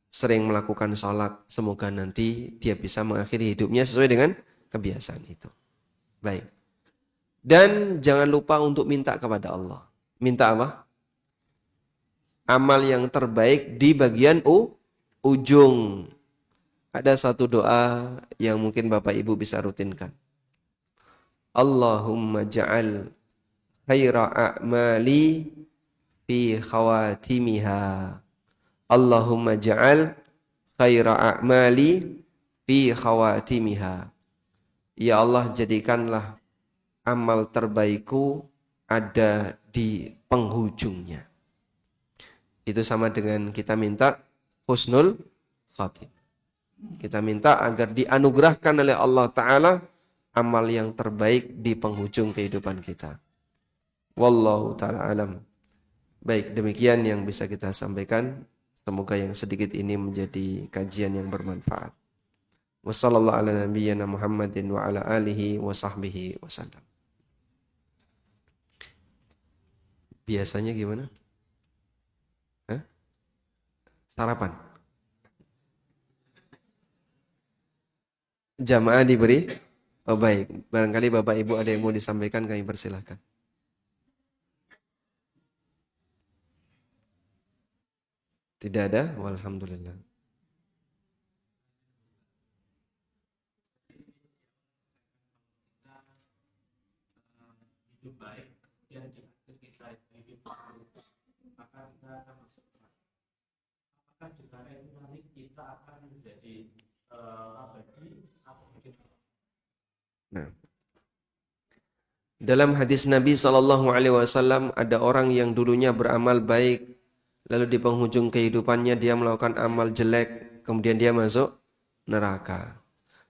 sering melakukan sholat, semoga nanti dia bisa mengakhiri hidupnya sesuai dengan kebiasaan itu. Baik. Dan jangan lupa untuk minta kepada Allah. Minta apa? Amal yang terbaik di bagian ujung. Ada satu doa yang mungkin Bapak Ibu bisa rutinkan. Allahumma ja'al khaira a'mali fi khawatimiha. Allahumma ja'al khaira a'mali fi khawatimiha. Ya Allah, jadikanlah amal terbaikku ada di penghujungnya. Itu sama dengan kita minta husnul khatimah. Kita minta agar dianugerahkan oleh Allah Ta'ala amal yang terbaik di penghujung kehidupan kita. Wallahu ta'ala alam. Baik, demikian yang bisa kita sampaikan. Semoga yang sedikit ini menjadi kajian yang bermanfaat. Wassallallahu ala nabiyyina Muhammadin wa ala alihi wa sahbihi wasallam. Biasanya gimana? Hah? Sarapan? Jamaah diberi. Oh baik, barangkali Bapak Ibu ada yang mau disampaikan, kami persilahkan. Tidak ada? Walhamdulillah. Nah, dalam hadis Nabi SAW ada orang yang dulunya beramal baik, lalu di penghujung kehidupannya dia melakukan amal jelek, kemudian dia masuk neraka.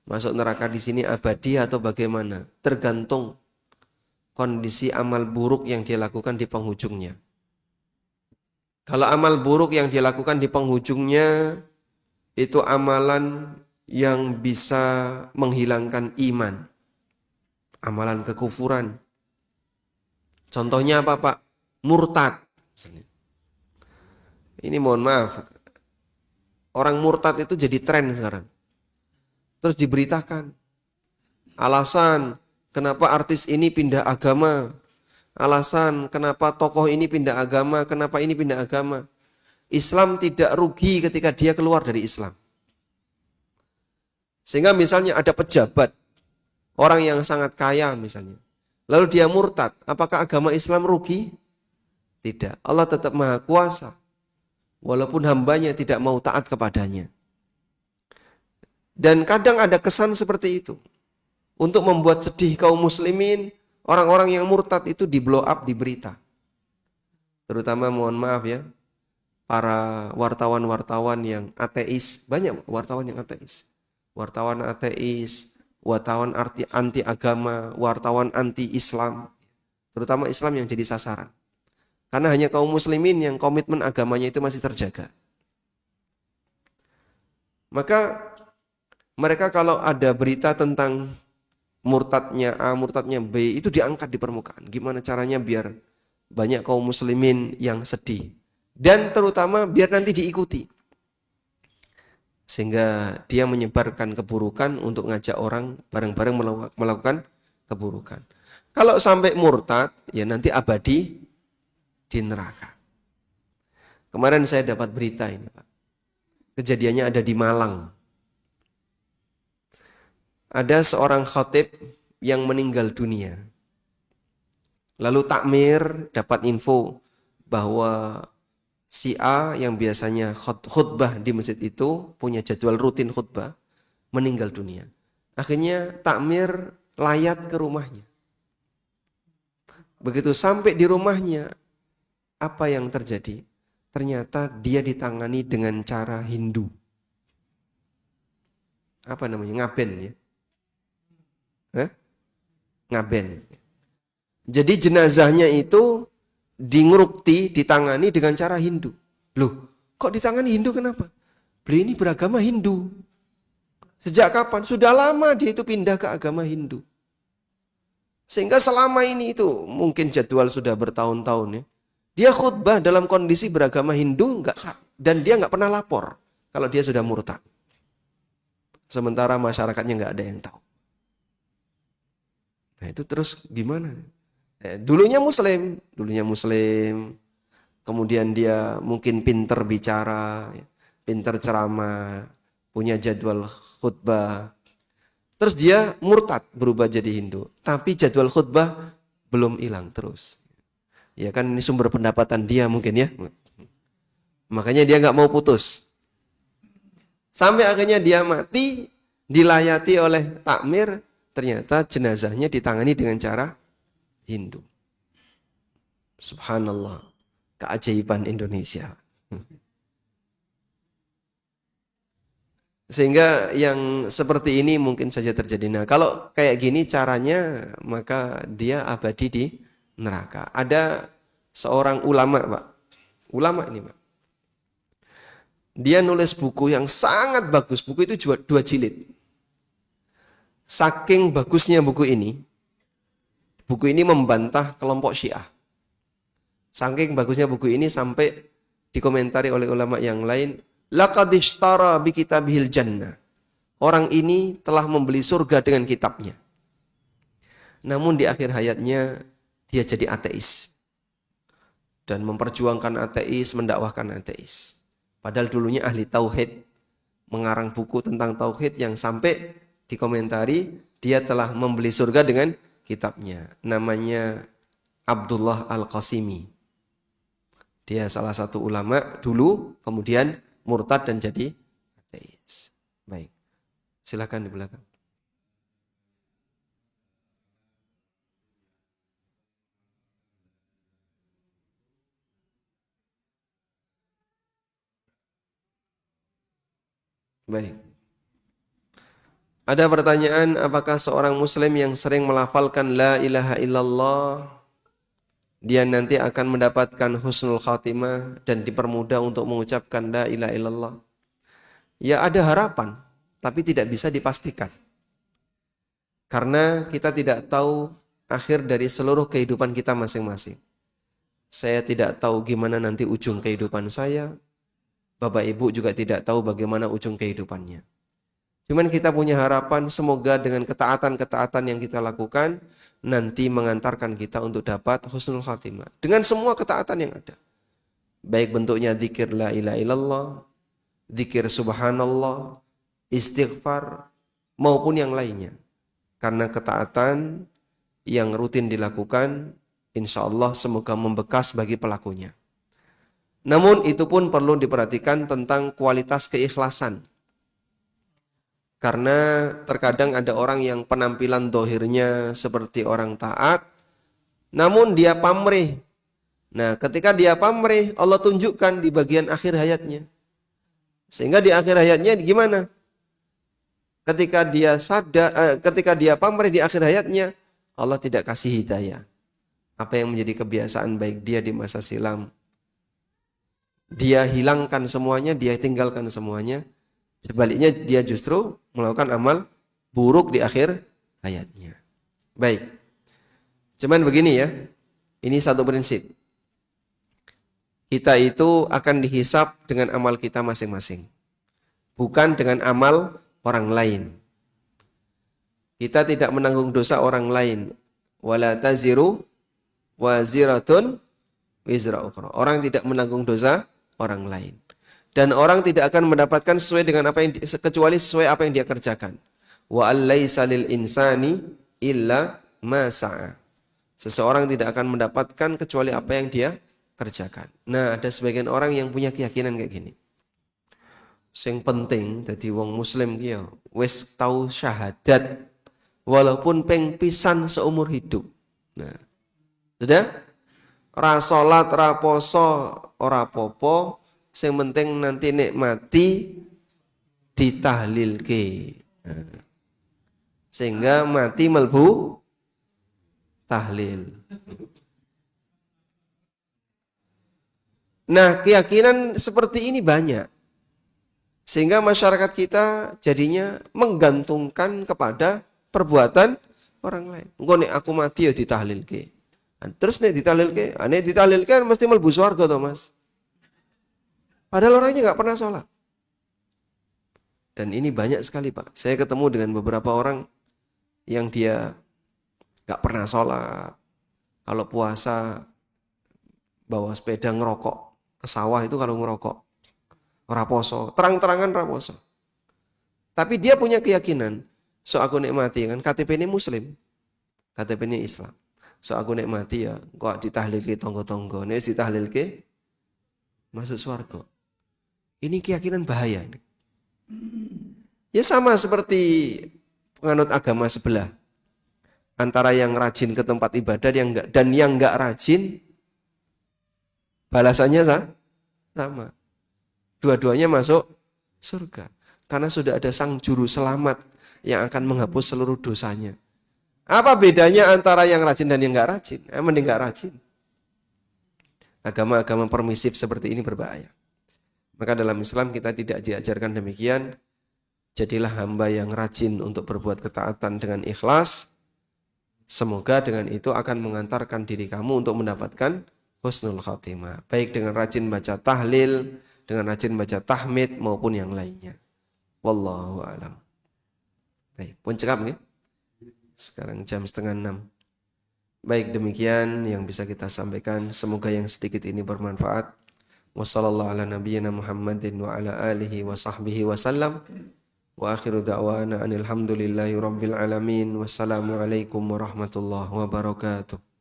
Masuk neraka di sini abadi atau bagaimana? Tergantung kondisi amal buruk yang dia lakukan di penghujungnya. Kalau amal buruk yang dia lakukan di penghujungnya itu amalan yang bisa menghilangkan iman, amalan kekufuran. Contohnya apa Pak? Murtad. Ini mohon maaf, orang murtad itu jadi tren sekarang. Terus diberitakan alasan kenapa artis ini pindah agama, alasan kenapa tokoh ini pindah agama, kenapa ini pindah agama. Islam tidak rugi ketika dia keluar dari Islam. Sehingga misalnya ada pejabat, orang yang sangat kaya misalnya, lalu dia murtad, apakah agama Islam rugi? Tidak. Allah tetap maha kuasa, walaupun hambanya tidak mau taat kepadanya. Dan kadang ada kesan seperti itu. Untuk membuat sedih kaum muslimin, orang-orang yang murtad itu di blow up di berita. Terutama mohon maaf ya, para wartawan-wartawan yang ateis, banyak wartawan yang ateis. Wartawan ateis, wartawan anti agama, wartawan anti Islam. Terutama Islam yang jadi sasaran. Karena hanya kaum muslimin yang komitmen agamanya itu masih terjaga. Maka mereka kalau ada berita tentang murtadnya A, murtadnya B, itu diangkat di permukaan. Gimana caranya biar banyak kaum muslimin yang sedih. Dan terutama biar nanti diikuti. Sehingga dia menyebarkan keburukan untuk ngajak orang bareng-bareng melakukan keburukan. Kalau sampai murtad, ya nanti abadi di neraka. Kemarin saya dapat berita ini Pak. Kejadiannya ada di Malang. Ada seorang khatib yang meninggal dunia. Lalu takmir dapat info bahwa si A yang biasanya khutbah di masjid itu, punya jadwal rutin khutbah, meninggal dunia. Akhirnya takmir layat ke rumahnya. Begitu sampai di rumahnya, apa yang terjadi? Ternyata dia ditangani dengan cara Hindu. Apa namanya? Ngaben ya. Ngaben. Jadi jenazahnya itu dingrukti, ditangani dengan cara Hindu. Loh, kok ditangani Hindu kenapa? Beliau ini beragama Hindu. Sejak kapan? Sudah lama dia itu pindah ke agama Hindu. Sehingga selama ini itu mungkin jadwal sudah bertahun-tahun ya. Dia khutbah dalam kondisi beragama Hindu dan dia nggak pernah lapor kalau dia sudah murtad. Sementara masyarakatnya nggak ada yang tahu. Nah itu terus gimana? Dulunya muslim, kemudian dia mungkin pinter bicara, pinter ceramah, punya jadwal khutbah. Terus dia murtad, berubah jadi Hindu. Tapi jadwal khutbah belum hilang terus. Ya kan ini sumber pendapatan dia mungkin ya. Makanya dia nggak mau putus. Sampai akhirnya dia mati, dilayati oleh takmir, ternyata jenazahnya ditangani dengan cara Hindu. Subhanallah, keajaiban Indonesia. Sehingga yang seperti ini mungkin saja terjadi. Nah, kalau kayak gini caranya, maka dia abadi di neraka. Ada seorang ulama, Pak. Ulama ini, Pak. Dia nulis buku yang sangat bagus. Buku itu 2 jilid. Saking bagusnya buku ini membantah kelompok Syiah. Saking bagusnya buku ini sampai dikomentari oleh ulama yang lain, laqad ishtara bi kitabihil jannah. orang ini telah membeli surga dengan kitabnya. Namun di akhir hayatnya dia jadi ateis. Dan memperjuangkan ateis, mendakwahkan ateis. Padahal dulunya ahli tauhid, mengarang buku tentang tauhid yang sampai dikomentari dia telah membeli surga dengan kitabnya. Namanya Abdullah Al-Qasimi. Dia salah satu ulama dulu, kemudian murtad dan jadi ateis. Baik, silakan di belakang. Baik. Ada pertanyaan, apakah seorang muslim yang sering melafalkan la ilaha illallah dia nanti akan mendapatkan husnul khatimah dan dipermudah untuk mengucapkan la ilaha illallah? Ya ada harapan, tapi tidak bisa dipastikan. Karena kita tidak tahu akhir dari seluruh kehidupan kita masing-masing. Saya tidak tahu gimana nanti ujung kehidupan saya. Bapak Ibu juga tidak tahu bagaimana ujung kehidupannya. Cuman kita punya harapan semoga dengan ketaatan-ketaatan yang kita lakukan nanti mengantarkan kita untuk dapat husnul khatimah. Dengan semua ketaatan yang ada. Baik bentuknya zikir la ilaha illallah, zikir subhanallah, istighfar, maupun yang lainnya. Karena ketaatan yang rutin dilakukan, insya Allah semoga membekas bagi pelakunya. Namun itu pun perlu diperhatikan tentang kualitas keikhlasan. Karena terkadang ada orang yang penampilan dohirnya seperti orang taat, namun dia pamrih. Nah, ketika dia pamrih, Allah tunjukkan di bagian akhir hayatnya. Sehingga di akhir hayatnya gimana? Ketika dia pamrih di akhir hayatnya, Allah tidak kasih hidayah. Apa yang menjadi kebiasaan baik dia di masa silam, dia hilangkan semuanya, dia tinggalkan semuanya. Sebaliknya dia justru melakukan amal buruk di akhir hayatnya. Baik. Cuman begini ya. Ini satu prinsip. Kita itu akan dihisap dengan amal kita masing-masing. Bukan dengan amal orang lain. Kita tidak menanggung dosa orang lain. Wala taziru waziratun wizra ukhra. Orang tidak menanggung dosa orang lain. Dan orang tidak akan mendapatkan sesuai dengan apa yang kecuali sesuai apa yang dia kerjakan. Wa allaisa lil insani illa ma sa'a. Seseorang tidak akan mendapatkan kecuali apa yang dia kerjakan. Nah, ada sebagian orang yang punya keyakinan kayak gini. Sing penting dadi wong muslim ki ya wis tau syahadat walaupun ping pisan seumur hidup. Nah, sudah? Ra salat, ra poso, ora apa-apa. Yang penting nanti nek mati ditahlilke. Sehingga mati melbu tahlil. Nah, keyakinan seperti ini banyak. Sehingga masyarakat kita jadinya menggantungkan kepada perbuatan orang lain. Engko nek aku mati ya ditahlilke. Terus nek ditahlilke mesti melbu swarga to, Mas. Padahal orangnya nggak pernah sholat. Dan ini banyak sekali Pak. Saya ketemu dengan beberapa orang yang dia nggak pernah sholat. Kalau puasa bawa sepeda ngerokok ke sawah itu kalau ngerokok. Ora poso, terang-terangan ora poso. Tapi dia punya keyakinan, so aku nek mati kan KTP ini Muslim, KTP ini Islam. So aku nek mati ya kok ditahlilke tonggo-tonggo, nek ditahlilke masuk swarga. Ini keyakinan bahaya. Ya sama seperti penganut agama sebelah. Antara yang rajin ke tempat ibadah dan yang enggak rajin, balasannya sama. Dua-duanya masuk surga. Karena sudah ada sang juru selamat yang akan menghapus seluruh dosanya. Apa bedanya antara yang rajin dan yang enggak rajin? Mending enggak rajin. Agama-agama permisif seperti ini berbahaya. Maka dalam Islam kita tidak diajarkan demikian. Jadilah hamba yang rajin untuk berbuat ketaatan dengan ikhlas. Semoga dengan itu akan mengantarkan diri kamu untuk mendapatkan husnul khatimah. Baik dengan rajin baca tahlil, dengan rajin baca tahmid maupun yang lainnya. Wallahu a'lam. Baik, pun cekap nggih. Sekarang jam setengah 6. Baik, demikian yang bisa kita sampaikan. Semoga yang sedikit ini bermanfaat. Wassallallahu ala nabiyyina Muhammadin wa ala alihi wa sahbihi wasallam. Wa akhiru da'wana anil hamdulillahi rabbil alamin. Wassalamualaikum warahmatullahi wabarakatuh.